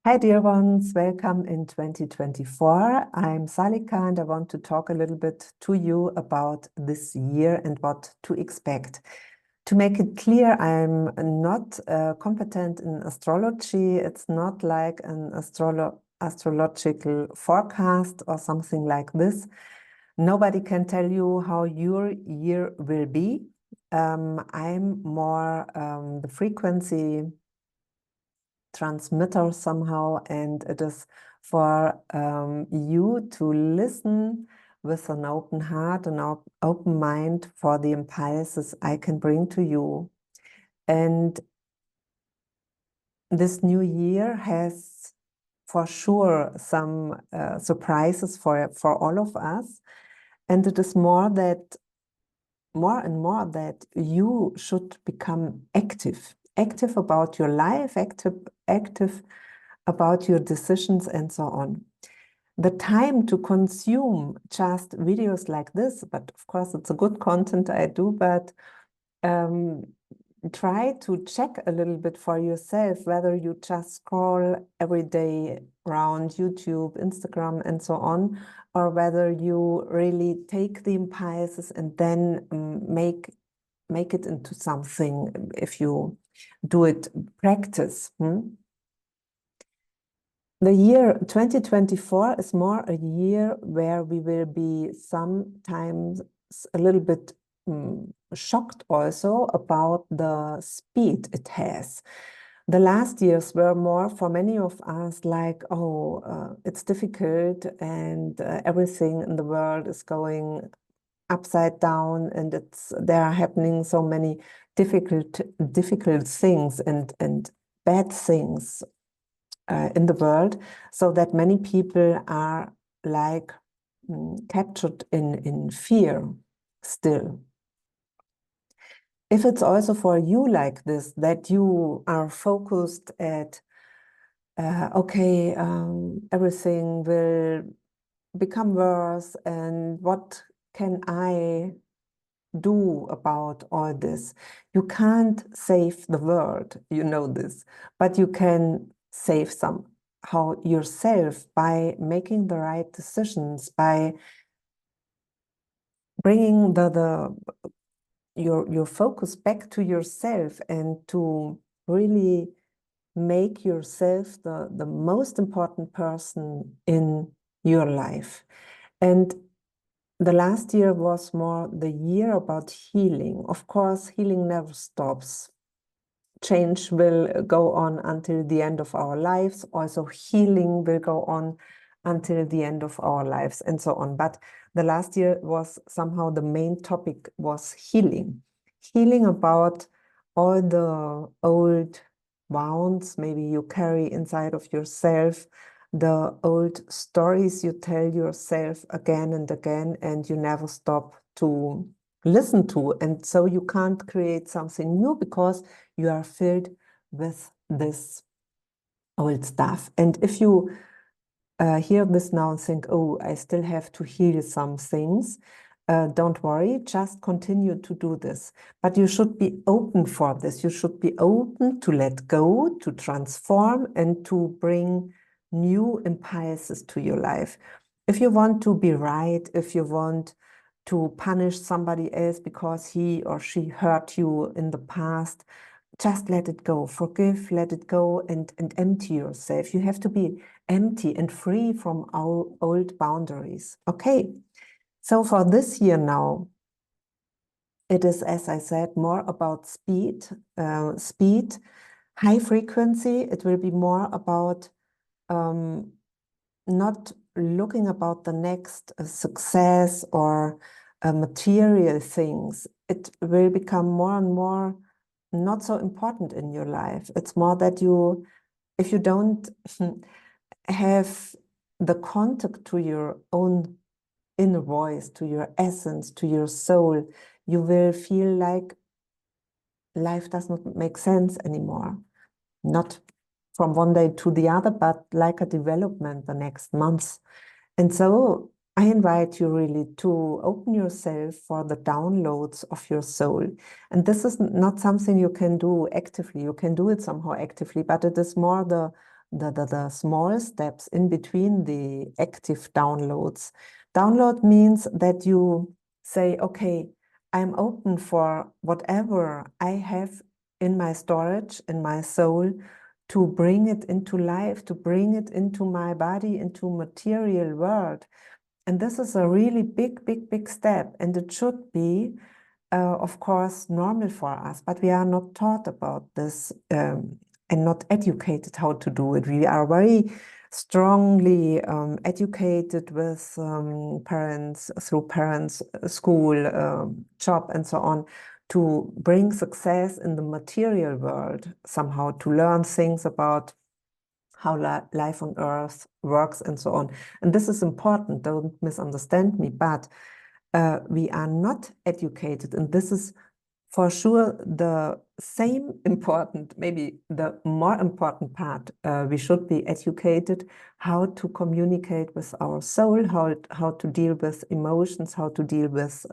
Hi, dear ones. Welcome in 2024. I'm Salica, and I want to talk a little bit to you about this year and what to expect. To make it clear, I'm not competent in astrology. It's not like an astrological forecast or something like this. Nobody can tell you how your year will be. I'm more the frequency transmitter somehow, and it is for you to listen with an open heart and open mind for the impulses I can bring to you. And this new year has for sure some surprises for all of us, and it is more and more that you should become active about your life, active about your decisions, and so on. The time to consume just videos like this, but of course it's a good content I do, but try to check a little bit for yourself whether you just scroll every day around YouTube, Instagram, and so on, or whether you really take the impulses and then make it into something if you do it practice. The year 2024 is more a year where we will be sometimes a little bit shocked also about the speed it has. The last years were more for many of us like, it's difficult, and everything in the world is going upside down, and there are happening so many difficult things and bad things in the world, so that many people are like captured in fear still. If it's also for you like this, that you are focused at, everything will become worse, and what can I do about all this? You can't save the world, you know this, but you can save somehow yourself by making the right decisions, by bringing your focus back to yourself, and to really make yourself the most important person in your life. And the last year was more the year about healing. Of course, healing never stops. Change will go on until the end of our lives. Also, healing will go on until the end of our lives, and so on. But the last year was somehow the main topic was healing. Healing about all the old wounds maybe you carry inside of yourself, the old stories you tell yourself again and again, and you never stop to listen to. And so you can't create something new because you are filled with this old stuff. And if you hear this now and think, oh, I still have to heal some things, don't worry, just continue to do this. But you should be open for this. You should be open to let go, to transform, and to bring new impulses to your life. If you want to be right, if you want to punish somebody else because he or she hurt you in the past, just let it go. Forgive, let it go, and empty yourself. You have to be empty and free from our old boundaries. Okay, so for this year now, it is, as I said, more about speed, high frequency. It will be more about not looking about the next success or material things. It will become more and more not so important in your life. It's more that if you don't have the contact to your own inner voice, to your essence, to your soul, you will feel like life does not make sense anymore. Not from one day to the other, but like a development the next months. And so I invite you really to open yourself for the downloads of your soul. And this is not something you can do actively. You can do it somehow actively, but it is more the small steps in between the active downloads. Download means that you say, okay, I'm open for whatever I have in my storage, in my soul, to bring it into life, to bring it into my body, into material world. And this is a really big step. And it should be, of course, normal for us, but we are not taught about this and not educated how to do it. We are very strongly educated with parents, through parents, school, job, and so on, to bring success in the material world somehow, to learn things about how life on earth works and so on. And this is important, don't misunderstand me, but we are not educated, and this is for sure the same important, maybe the more important part. We should be educated how to communicate with our soul, how to deal with emotions, how to deal with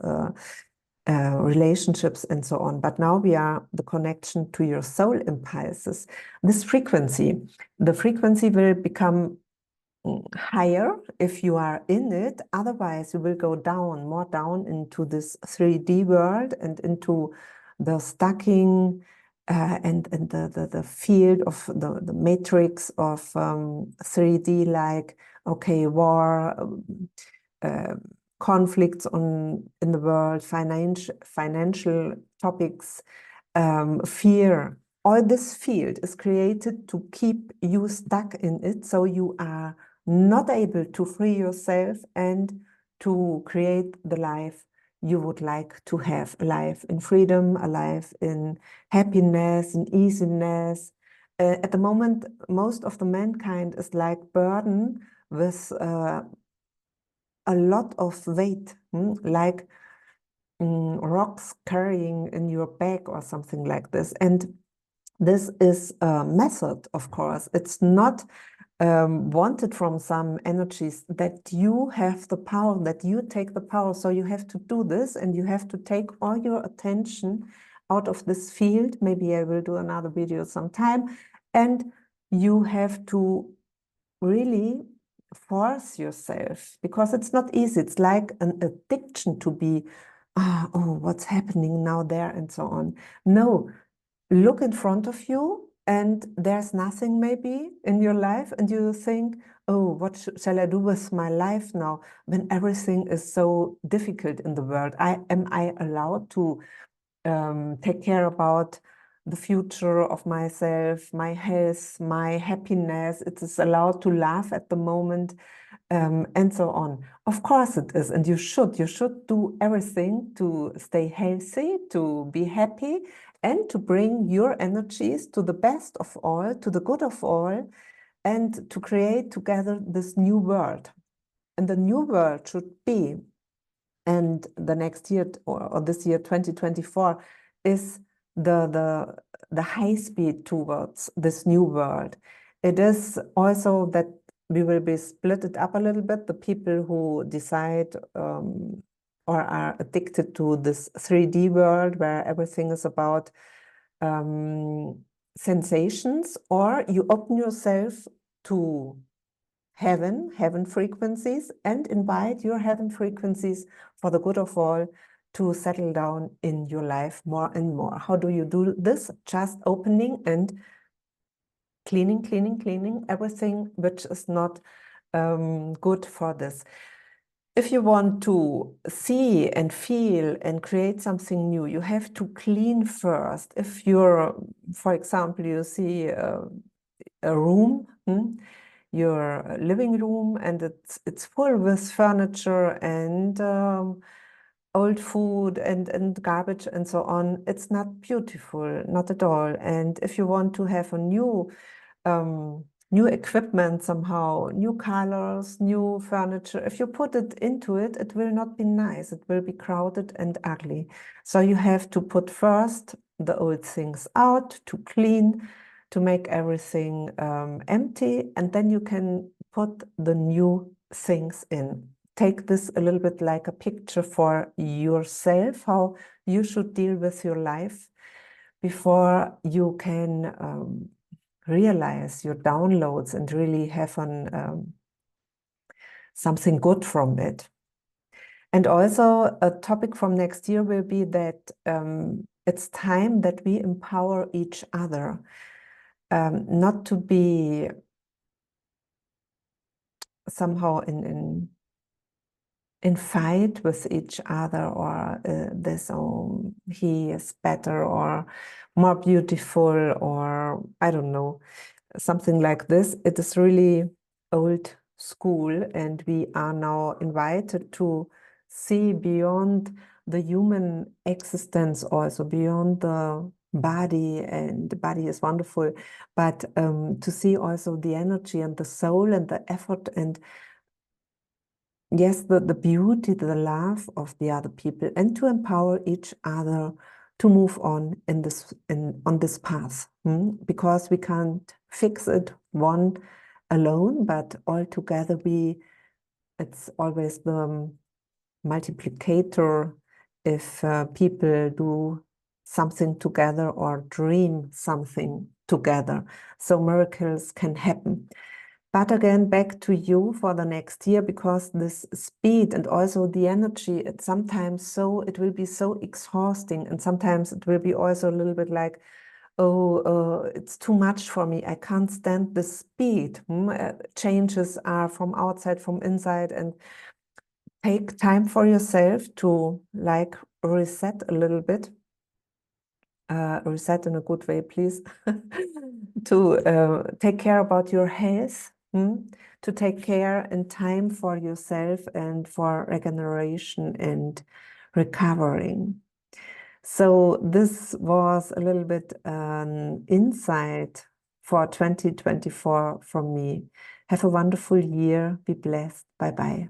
relationships and so on. But now we are the connection to your soul impulses. This frequency, the frequency will become higher if you are in it. Otherwise, you will go down, more down into this 3D world and into the stacking and the field of the matrix of 3D, like, okay, war, conflicts in the world, financial topics, fear. All this field is created to keep you stuck in it, so you are not able to free yourself and to create the life you would like to have, a life in freedom, a life in happiness, in easiness. At the moment, most of the mankind is like burdened with a lot of weight, like rocks carrying in your back or something like this. And this is a method, of course. It's not wanted from some energies that you have the power, that you take the power. So you have to do this, and you have to take all your attention out of this field. Maybe I will do another video sometime. And you have to really force yourself, because it's not easy. It's like an addiction to be, oh, what's happening now there, and so on. No, look in front of you, and there's nothing maybe in your life, and you think, oh, what shall I do with my life now when everything is so difficult in the world? Am I allowed to take care about the future of myself, my health, my happiness? It is allowed to laugh at the moment, and so on. Of course it is, and you should do everything to stay healthy, to be happy, and to bring your energies to the best of all, to the good of all, and to create together this new world. And the new world should be, and the next year, or this year 2024, is the high speed towards this new world. It is also that we will be split it up a little bit, the people who decide or are addicted to this 3D world where everything is about sensations, or you open yourself to heaven frequencies, and invite your heaven frequencies for the good of all to settle down in your life more and more. How do you do this? Just opening and cleaning everything which is not good for this. If you want to see and feel and create something new, you have to clean first. If you're, for example, you see a room, your living room, and it's full with furniture and old food and garbage and so on, it's not beautiful, not at all. And if you want to have a new equipment somehow, new colors, new furniture, if you put it into it, it will not be nice. It will be crowded and ugly. So you have to put first the old things out, to clean, to make everything empty, and then you can put the new things in. Take this a little bit like a picture for yourself, how you should deal with your life before you can realize your downloads and really have something good from it. And also a topic from next year will be that it's time that we empower each other, not to be somehow in fight with each other, or this, oh, he is better or more beautiful, or I don't know, something like this. It is really old school, and we are now invited to see beyond the human existence, also beyond the body, and the body is wonderful, but to see also the energy and the soul and the effort and yes, the beauty, the love of the other people, and to empower each other to move on on this path, because we can't fix it one alone, but all together it's always the multiplicator if people do something together or dream something together. So miracles can happen. But again, back to you for the next year, because this speed and also the energy, it's sometimes it will be so exhausting, and sometimes it will be also a little bit like, oh, it's too much for me. I can't stand the speed. Changes are from outside, from inside, and take time for yourself to like reset a little bit. Reset in a good way, please, to take care about your health, to take care and time for yourself and for regeneration and recovering. So this was a little bit an insight for 2024 from me. Have a wonderful year. Be blessed. Bye-bye.